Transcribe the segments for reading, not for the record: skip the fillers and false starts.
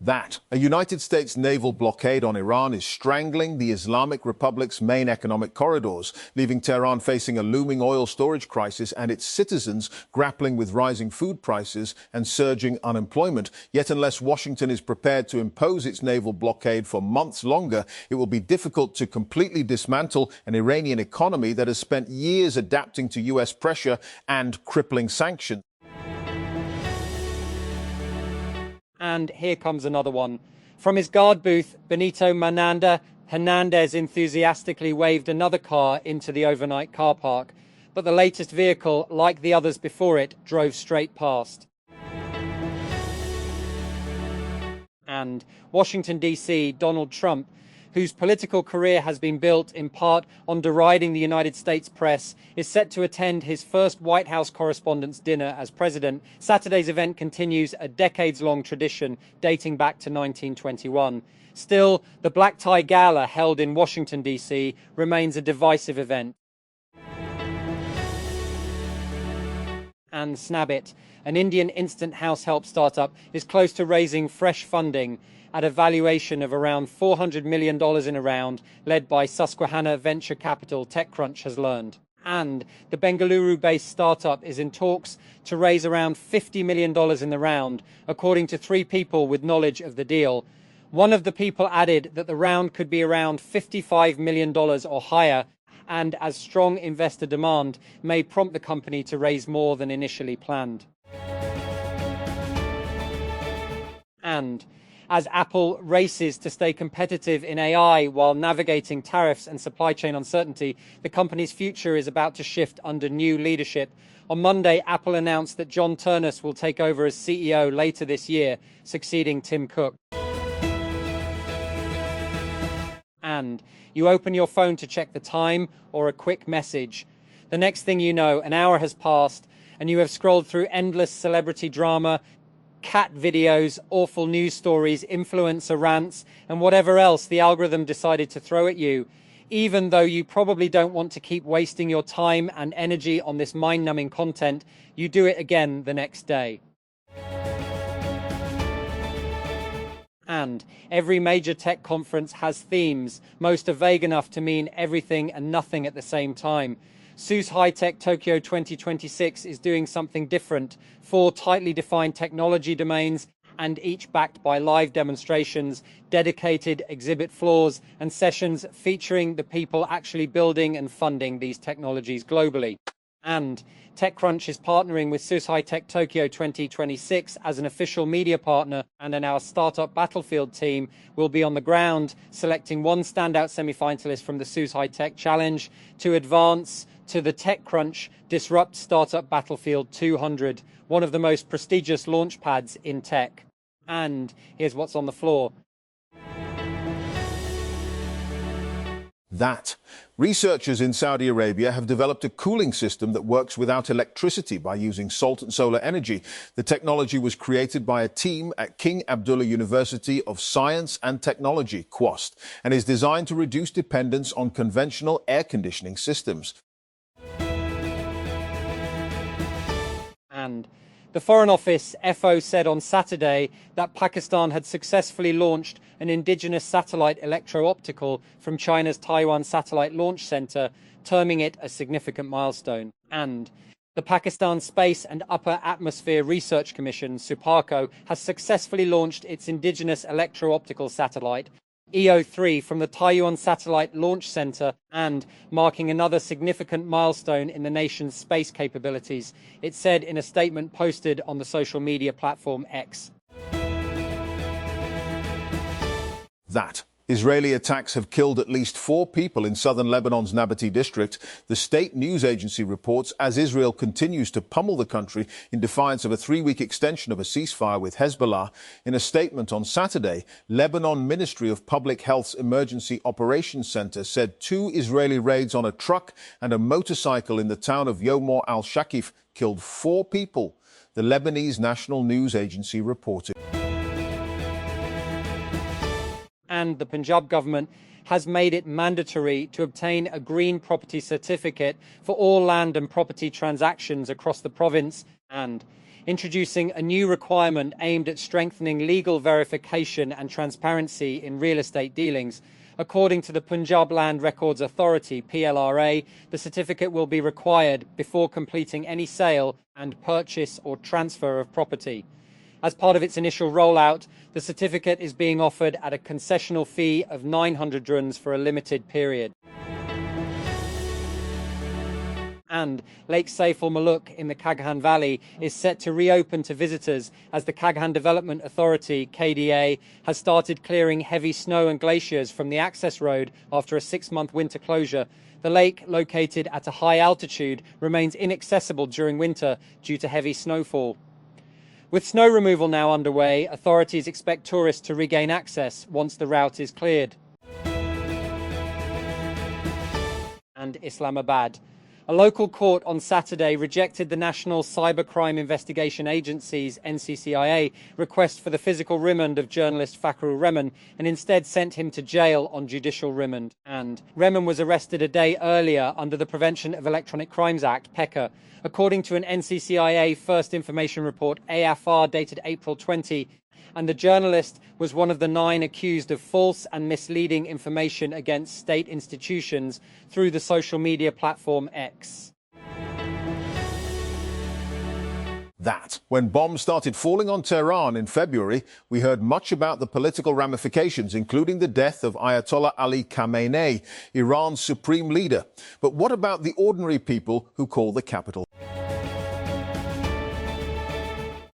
A United States naval blockade on Iran is strangling the Islamic Republic's main economic corridors, leaving Tehran facing a looming oil storage crisis and its citizens grappling with rising food prices and surging unemployment. Yet unless Washington is prepared to impose its naval blockade for months longer, it will be difficult to completely dismantle an Iranian economy that has spent years adapting to US pressure and crippling sanctions. And here comes another one. From his guard booth, Benito Hernandez enthusiastically waved another car into the overnight car park. But the latest vehicle, like the others before it, drove straight past. And Washington, D.C., Donald Trump, whose political career has been built in part on deriding the United States press, is set to attend his first White House Correspondents' Dinner as president. Saturday's event continues a decades-long tradition dating back to 1921. Still, the black tie gala held in Washington, D.C. remains a divisive event. And Snabbit, an Indian instant house help startup, is close to raising fresh funding at a valuation of around $400 million in a round, led by Susquehanna Venture Capital, TechCrunch has learned. And the Bengaluru-based startup is in talks to raise around $50 million in the round, according to 3 people with knowledge of the deal. One of the people added that the round could be around $55 million or higher, and as strong investor demand may prompt the company to raise more than initially planned. And as Apple races to stay competitive in AI while navigating tariffs and supply chain uncertainty, the company's future is about to shift under new leadership. On Monday, Apple announced that John Ternus will take over as CEO later this year, succeeding Tim Cook. And you open your phone to check the time or a quick message. The next thing you know, an hour has passed and you have scrolled through endless celebrity drama, cat videos, awful news stories, influencer rants, and whatever else the algorithm decided to throw at you. Even though you probably don't want to keep wasting your time and energy on this mind-numbing content, you do it again the next day. And every major tech conference has themes. Most are vague enough to mean everything and nothing at the same time. SUSE High-Tech Tokyo 2026 is doing something different. 4 tightly defined technology domains, and each backed by live demonstrations, dedicated exhibit floors, and sessions featuring the people actually building and funding these technologies globally. And TechCrunch is partnering with SUSE High-Tech Tokyo 2026 as an official media partner, and then our startup Battlefield team will be on the ground selecting one standout semi-finalist from the SUSE High-Tech Challenge to advance to the TechCrunch Disrupt Startup Battlefield 200, one of the most prestigious launch pads in tech. And here's what's on the floor. Researchers in Saudi Arabia have developed a cooling system that works without electricity by using salt and solar energy. The technology was created by a team at King Abdullah University of Science and Technology, QUAST, and is designed to reduce dependence on conventional air conditioning systems. And the Foreign Office FO said on Saturday that Pakistan had successfully launched an indigenous satellite electro-optical from China's Taiwan Satellite Launch Center, terming it a significant milestone. And the Pakistan Space and Upper Atmosphere Research Commission, SUPARCO, has successfully launched its indigenous electro-optical satellite, EO3, from the Taiwan Satellite Launch Center, and marking another significant milestone in the nation's space capabilities, it said in a statement posted on the social media platform X. Israeli attacks have killed at least 4 people in southern Lebanon's Nabatea district. The state news agency reports as Israel continues to pummel the country in defiance of a 3-week extension of a ceasefire with Hezbollah. In a statement on Saturday, Lebanon Ministry of Public Health's Emergency Operations Center said 2 Israeli raids on a truck and a motorcycle in the town of Yomor al-Shakif killed 4 people, the Lebanese national news agency reported. And the Punjab government has made it mandatory to obtain a green property certificate for all land and property transactions across the province. And introducing a new requirement aimed at strengthening legal verification and transparency in real estate dealings. According to the Punjab Land Records Authority, PLRA, the certificate will be required before completing any sale and purchase or transfer of property. As part of its initial rollout, the certificate is being offered at a concessional fee of 900 dirhams for a limited period. And Lake Saif al-Muluk in the Kaghan Valley is set to reopen to visitors as the Kaghan Development Authority, KDA, has started clearing heavy snow and glaciers from the access road after a 6-month winter closure. The lake, located at a high altitude, remains inaccessible during winter due to heavy snowfall. With snow removal now underway, authorities expect tourists to regain access once the route is cleared. And Islamabad. A local court on Saturday rejected the National Cybercrime Investigation Agency's (NCCIA) request for the physical remand of journalist Fakrul Rehman and instead sent him to jail on judicial remand. And Rehman was arrested a day earlier under the Prevention of Electronic Crimes Act, (PECA). According to an NCCIA First Information Report, AFR, dated April 20, and the journalist was one of the 9 accused of false and misleading information against state institutions through the social media platform X. That. When bombs started falling on Tehran in February, we heard much about the political ramifications, including the death of Ayatollah Ali Khamenei, Iran's supreme leader. But what about the ordinary people who call the capital?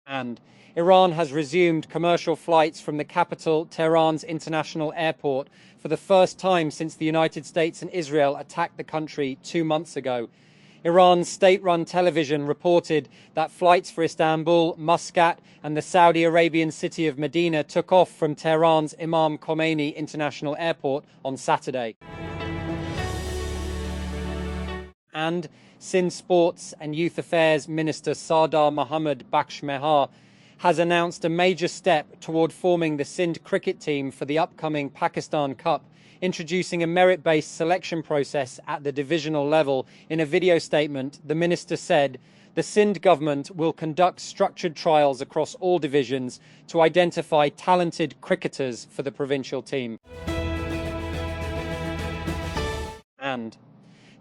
And Iran has resumed commercial flights from the capital, Tehran's international airport, for the first time since the United States and Israel attacked the country 2 months ago. Iran's state-run television reported that flights for Istanbul, Muscat, and the Saudi Arabian city of Medina took off from Tehran's Imam Khomeini International Airport on Saturday. And Sindh Sports and Youth Affairs Minister Sardar Mohammad Bakhsh Mehar has announced a major step toward forming the Sindh cricket team for the upcoming Pakistan Cup, introducing a merit-based selection process at the divisional level. In a video statement, the minister said, "The Sindh government will conduct structured trials across all divisions to identify talented cricketers for the provincial team." And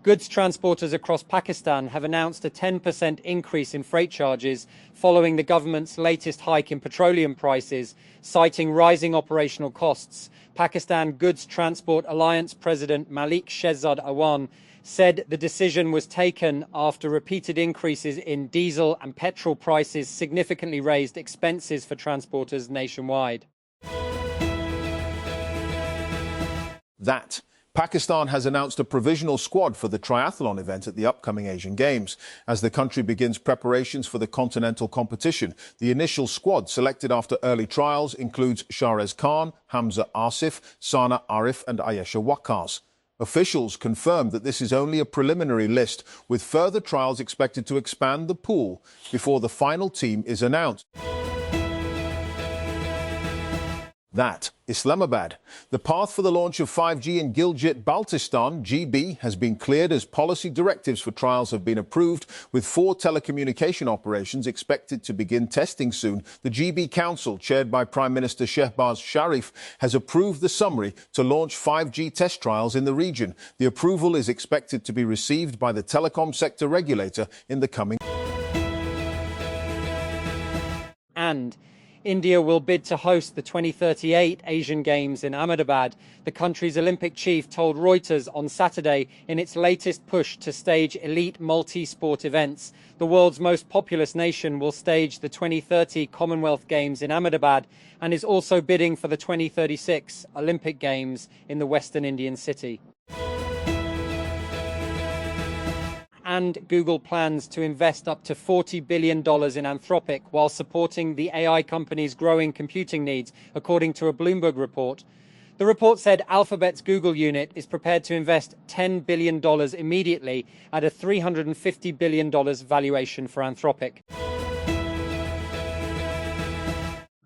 goods transporters across Pakistan have announced a 10% increase in freight charges following the government's latest hike in petroleum prices, citing rising operational costs. Pakistan Goods Transport Alliance President Malik Shehzad Awan said the decision was taken after repeated increases in diesel and petrol prices significantly raised expenses for transporters nationwide. That. Pakistan has announced a provisional squad for the triathlon event at the upcoming Asian Games. As the country begins preparations for the continental competition, the initial squad, selected after early trials, includes Shahrez Khan, Hamza Asif, Sana Arif and Ayesha Waqas. Officials confirmed that this is only a preliminary list, with further trials expected to expand the pool before the final team is announced. That. Islamabad. The path for the launch of 5G in Gilgit-Baltistan, GB, has been cleared as policy directives for trials have been approved, with 4 telecommunication operations expected to begin testing soon. The GB Council, chaired by Prime Minister Shehbaz Sharif, has approved the summary to launch 5G test trials in the region. The approval is expected to be received by the telecom sector regulator in the coming. And India will bid to host the 2038 Asian Games in Ahmedabad. The country's Olympic chief told Reuters on Saturday in its latest push to stage elite multi-sport events. The world's most populous nation will stage the 2030 Commonwealth Games in Ahmedabad and is also bidding for the 2036 Olympic Games in the Western Indian city. And Google plans to invest up to $40 billion in Anthropic while supporting the AI company's growing computing needs, according to a Bloomberg report. The report said Alphabet's Google unit is prepared to invest $10 billion immediately at a $350 billion valuation for Anthropic.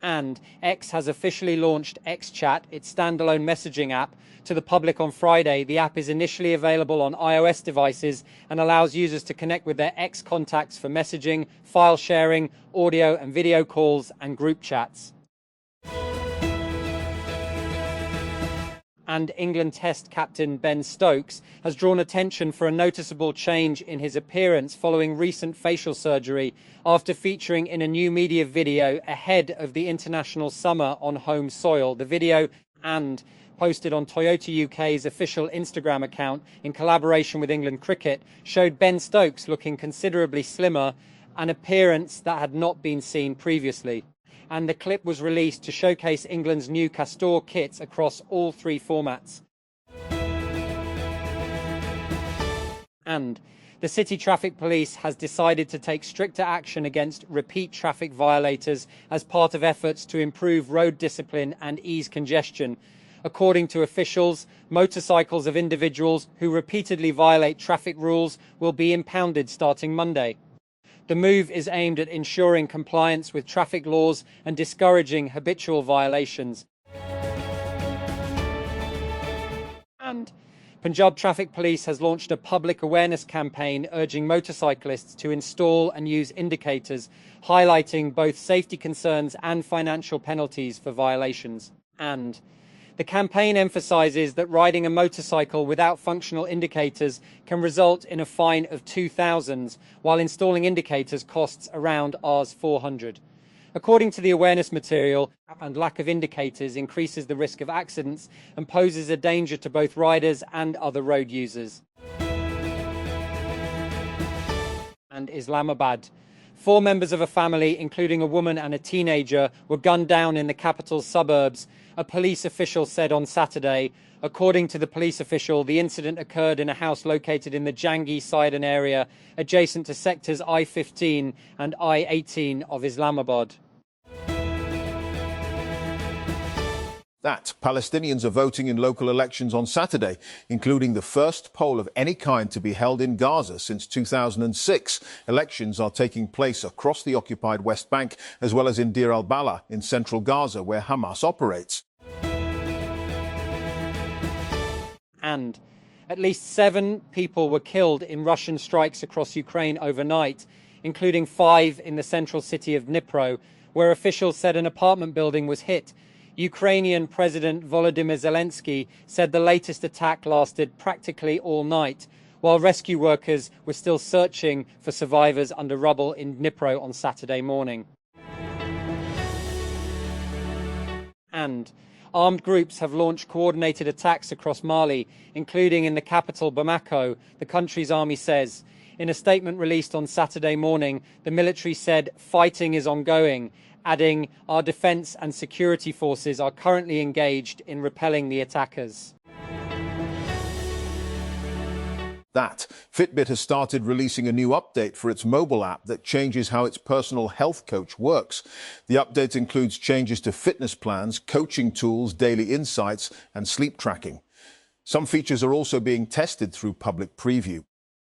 And X has officially launched XChat, its standalone messaging app, to the public on Friday. The app is initially available on iOS devices and allows users to connect with their X contacts for messaging, file sharing, audio and video calls, and group chats. And England Test captain Ben Stokes has drawn attention for a noticeable change in his appearance following recent facial surgery after featuring in a new media video ahead of the international summer on home soil. The video, and posted on Toyota UK's official Instagram account in collaboration with England Cricket, showed Ben Stokes looking considerably slimmer, an appearance that had not been seen previously. And the clip was released to showcase England's new Castor kits across all three formats. And the City Traffic Police has decided to take stricter action against repeat traffic violators as part of efforts to improve road discipline and ease congestion. According to officials, motorcycles of individuals who repeatedly violate traffic rules will be impounded starting Monday. The move is aimed at ensuring compliance with traffic laws and discouraging habitual violations. And Punjab Traffic Police has launched a public awareness campaign urging motorcyclists to install and use indicators, highlighting both safety concerns and financial penalties for violations. And the campaign emphasises that riding a motorcycle without functional indicators can result in a fine of £2,000, while installing indicators costs around Rs 400. According to the awareness material, and lack of indicators increases the risk of accidents and poses a danger to both riders and other road users. And Islamabad. 4 members of a family, including a woman and a teenager, were gunned down in the capital's suburbs, a police official said on Saturday. According to the police official, the incident occurred in a house located in the Jangi-Sidon area, adjacent to sectors I-15 and I-18 of Islamabad. That Palestinians are voting in local elections on Saturday, including the first poll of any kind to be held in Gaza since 2006. Elections are taking place across the occupied West Bank, as well as in Deir al-Balah in central Gaza, where Hamas operates. And at least 7 people were killed in Russian strikes across Ukraine overnight, including 5 in the central city of Dnipro, where officials said an apartment building was hit. Ukrainian President Volodymyr Zelensky said the latest attack lasted practically all night, while rescue workers were still searching for survivors under rubble in Dnipro on Saturday morning. And armed groups have launched coordinated attacks across Mali, including in the capital Bamako, the country's army says. In a statement released on Saturday morning, the military said fighting is ongoing, adding, "Our defence and security forces are currently engaged in repelling the attackers." That Fitbit has started releasing a new update for its mobile app that changes how its personal health coach works. The update includes changes to fitness plans, coaching tools, daily insights, and sleep tracking. Some features are also being tested through public preview.